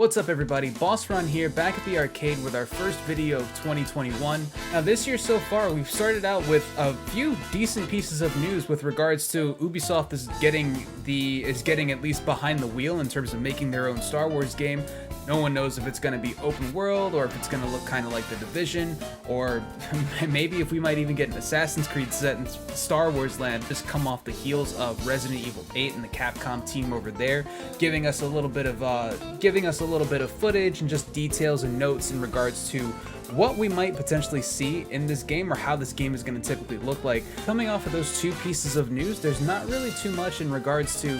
What's up everybody, Boss Ron here, back at the arcade with our first video of 2021. Now this year so far, we've started out with a few decent pieces of news with regards to Ubisoft is getting at least behind the wheel in terms of making their own Star Wars game. No one knows if it's going to be open world or if it's going to look kind of like The Division, or maybe if we might even get an Assassin's Creed set in Star Wars land, just come off the heels of Resident Evil 8 and the Capcom team over there, giving us a little bit of footage and just details and notes in regards to what we might potentially see in this game or how this game is going to typically look like. Coming off of those two pieces of news, there's not really too much in regards to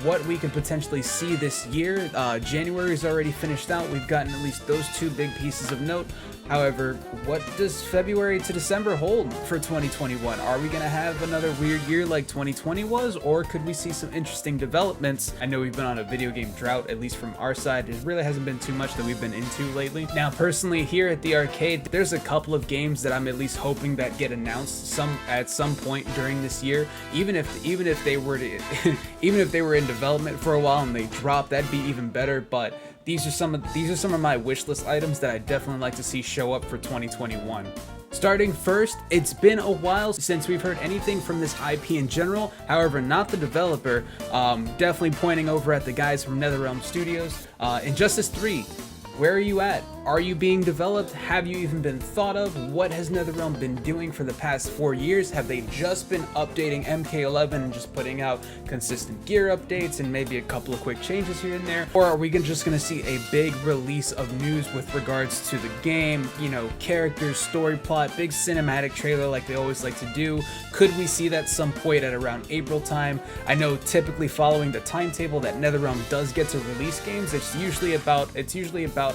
what we could potentially see this year. January's already finished out. We've gotten at least those two big pieces of note. However, what does February to December hold for 2021? Are we going to have another weird year like 2020 was, or could we see some interesting developments? I know we've been on a video game drought, at least from our side. It really hasn't been too much that we've been into lately. Now, personally, here at the arcade, there's a couple of games that I'm at least hoping that get announced at some point during this year. Even if they were in development for a while and they drop, that'd be even better. But these are some of my wish list items that I'd definitely like to see show up for 2021. Starting first, it's been a while since we've heard anything from this IP in general, however, not the developer. Definitely pointing over at the guys from NetherRealm Studios. Injustice 3, where are you at? Are you being developed? Have you even been thought of? What has NetherRealm been doing for the past 4 years? Have they just been updating MK11 and just putting out consistent gear updates and maybe a couple of quick changes here and there? Or are we just going to see a big release of news with regards to the game, you know, characters, story plot, big cinematic trailer like they always like to do? Could we see that some point at around April time? I know typically following the timetable that NetherRealm does get to release games, it's usually about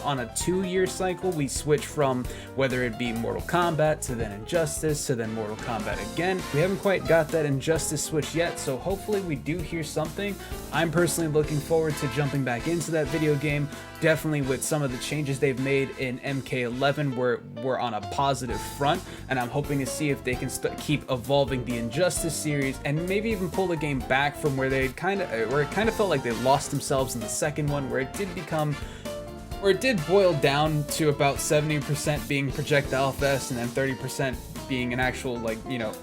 on a 2-year cycle. We switch from whether it be Mortal Kombat to then Injustice to then Mortal Kombat again. We haven't quite got that Injustice switch yet, so hopefully we do hear something. I'm personally looking forward to jumping back into that video game. Definitely with some of the changes they've made in MK11, we're on a positive front, and I'm hoping to see if they can keep evolving the Injustice series and maybe even pull the game back from where it kind of felt like they lost themselves in the second one, where it did boil down to about 70% being projectile fest and then 30% being an actual,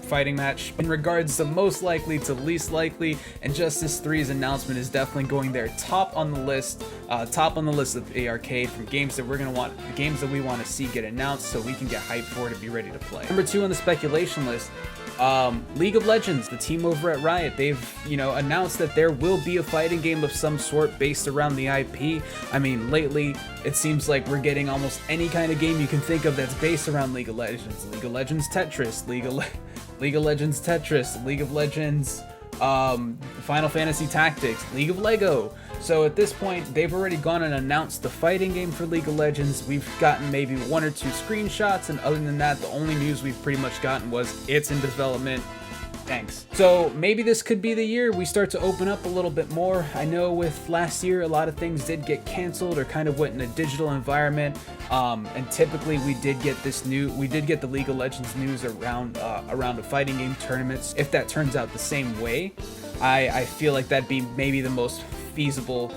fighting match. In regards to most likely to least likely, Injustice 3's announcement is definitely going there top on the list of the arcade from games that we want to see get announced so we can get hyped for it and be ready to play. Number 2 on the speculation list, League of Legends, the team over at Riot, they've announced that there will be a fighting game of some sort based around the IP. I mean, lately it seems like we're getting almost any kind of game you can think of that's based around League of Legends. League of Legends Tetris, League of Legends Tetris, League of Legends Final Fantasy Tactics, League of Lego. So at this point, they've already gone and announced the fighting game for League of Legends. We've gotten maybe 1 or 2 screenshots, and other than that, the only news we've pretty much gotten was it's in development. Thanks. So maybe this could be the year we start to open up a little bit more. I know with last year, a lot of things did get canceled or kind of went in a digital environment. And typically we did get the League of Legends news around the fighting game tournaments. If that turns out the same way, I feel like that'd be maybe the most feasible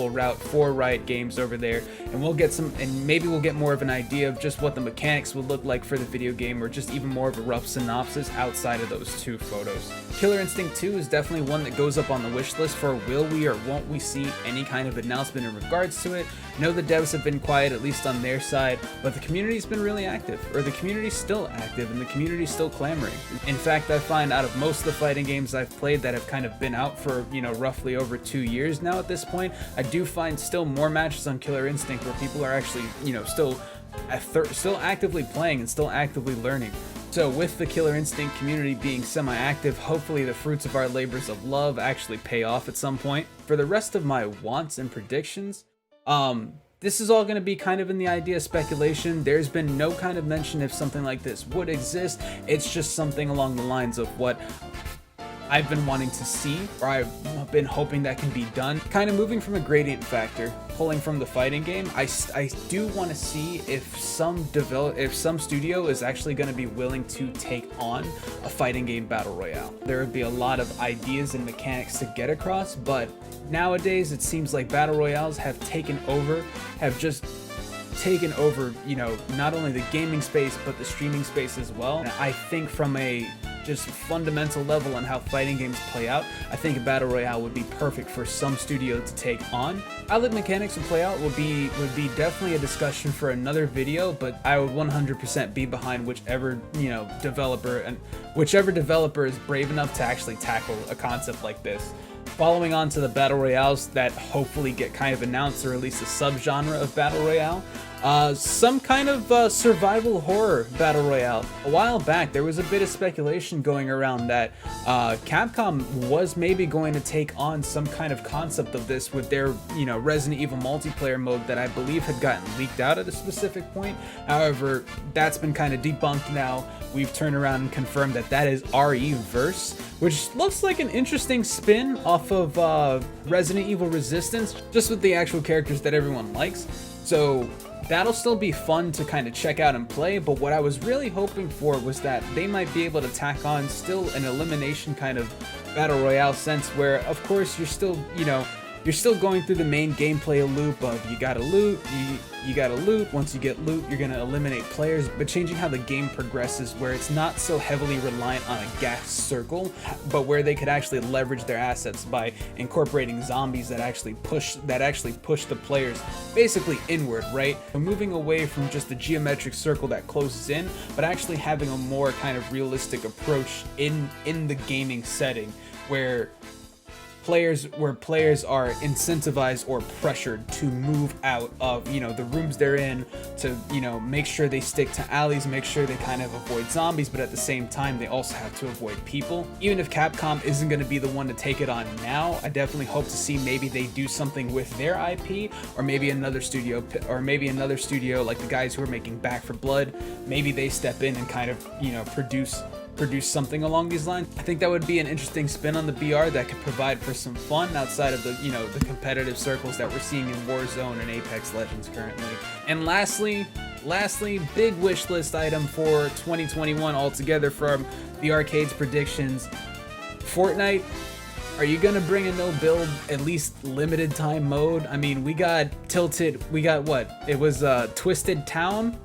route for Riot Games over there, and maybe we'll get more of an idea of just what the mechanics would look like for the video game, or just even more of a rough synopsis outside of those 2 photos. Killer Instinct 2 is definitely one that goes up on the wish list for will we or won't we see any kind of announcement in regards to it. I know the devs have been quiet, at least on their side, but the community's been really active, or the community's still active, and the community's still clamoring. In fact, I find out of most of the fighting games I've played that have kind of been out for roughly over 2 years now at this point, I do find still more matches on Killer Instinct where people are actually still actively playing and still actively learning. So with the Killer Instinct community being semi-active, hopefully the fruits of our labors of love actually pay off at some point. For the rest of my wants and predictions, this is all going to be kind of in the idea of speculation. There's been no kind of mention if something like this would exist. It's just something along the lines of what I've been wanting to see, or I've been hoping that can be done. Kind of moving from a gradient factor, pulling from the fighting game, I do want to see if some studio is actually going to be willing to take on a fighting game battle royale. There would be a lot of ideas and mechanics to get across, but nowadays it seems like battle royales have just taken over, you know, not only the gaming space but the streaming space as well. And I think from a just fundamental level on how fighting games play out, I think a battle royale would be perfect for some studio to take on. How the mechanics would play out would be definitely a discussion for another video, but I would 100% be behind whichever, you know, developer is brave enough to actually tackle a concept like this. Following on to the battle royales that hopefully get kind of announced, or at least a subgenre of battle royale, some kind of survival horror battle royale. A while back, there was a bit of speculation going around that Capcom was maybe going to take on some kind of concept of this with their, you know, Resident Evil multiplayer mode that I believe had gotten leaked out at a specific point. However, that's been kind of debunked now. We've turned around and confirmed that that is RE-verse, which looks like an interesting spin off of Resident Evil Resistance, just with the actual characters that everyone likes. So that'll still be fun to kind of check out and play, but what I was really hoping for was that they might be able to tack on still an elimination kind of battle royale sense where, of course, you're still, you know, you're still going through the main gameplay loop of you gotta loot, you gotta loot. Once you get loot, you're gonna eliminate players, but changing how the game progresses where it's not so heavily reliant on a gas circle, but where they could actually leverage their assets by incorporating zombies that actually push the players basically inward, right? So moving away from just the geometric circle that closes in, but actually having a more kind of realistic approach in the gaming setting where players are incentivized or pressured to move out of, you know, the rooms they're in, to, you know, make sure they stick to alleys, make sure they kind of avoid zombies, but at the same time they also have to avoid people. Even if Capcom isn't going to be the one to take it on now, I definitely hope to see maybe they do something with their IP, or maybe another studio like the guys who are making Back 4 Blood, maybe they step in and kind of, you know, produce something along these lines. I think that would be an interesting spin on the BR that could provide for some fun outside of the, you know, the competitive circles that we're seeing in Warzone and Apex Legends currently. And lastly, big wish list item for 2021 altogether from the arcade's predictions. Fortnite, are you gonna bring a no build, at least limited time mode? I mean, we got what? It was Twisted Town,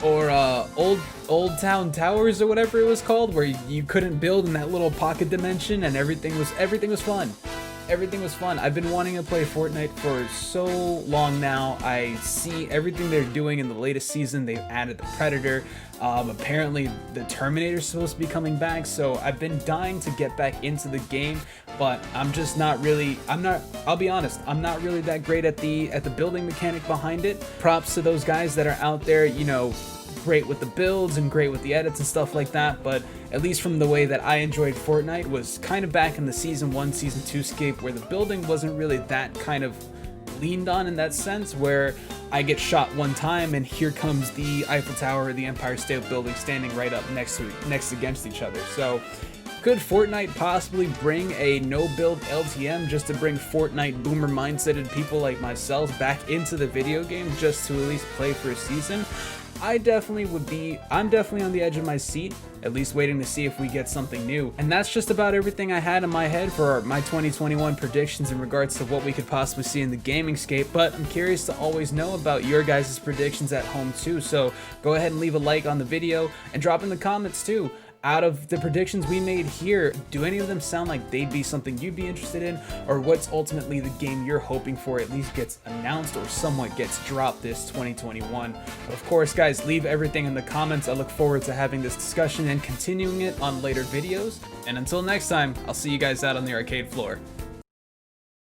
or Old Town Towers, or whatever it was called, where you couldn't build in that little pocket dimension, and everything was fun. Everything was fun. I've been wanting to play Fortnite for so long now. I see everything they're doing in the latest season. They've added the Predator. Apparently the Terminator's supposed to be coming back, so I've been dying to get back into the game, but I'll be honest, I'm not really that great at the building mechanic behind it. Props to those guys that are out there, you know, great with the builds and great with the edits and stuff like that, but at least from the way that I enjoyed Fortnite was kind of back in the Season 1, Season 2 scape, where the building wasn't really that kind of leaned on in that sense, where I get shot one time and here comes the Eiffel Tower or the Empire State Building standing right up next against each other. So could Fortnite possibly bring a no-build LTM just to bring Fortnite boomer mindseted people like myself back into the video game just to at least play for a season? I'm definitely on the edge of my seat, at least waiting to see if we get something new. And that's just about everything I had in my head for my 2021 predictions in regards to what we could possibly see in the gaming scape, but I'm curious to always know about your guys' predictions at home too, so go ahead and leave a like on the video and drop in the comments too. Out of the predictions we made here, do any of them sound like they'd be something you'd be interested in, or what's ultimately the game you're hoping for at least gets announced or somewhat gets dropped this 2021? Of course, guys, leave everything in the comments. I look forward to having this discussion and continuing it on later videos. And until next time, I'll see you guys out on the arcade floor.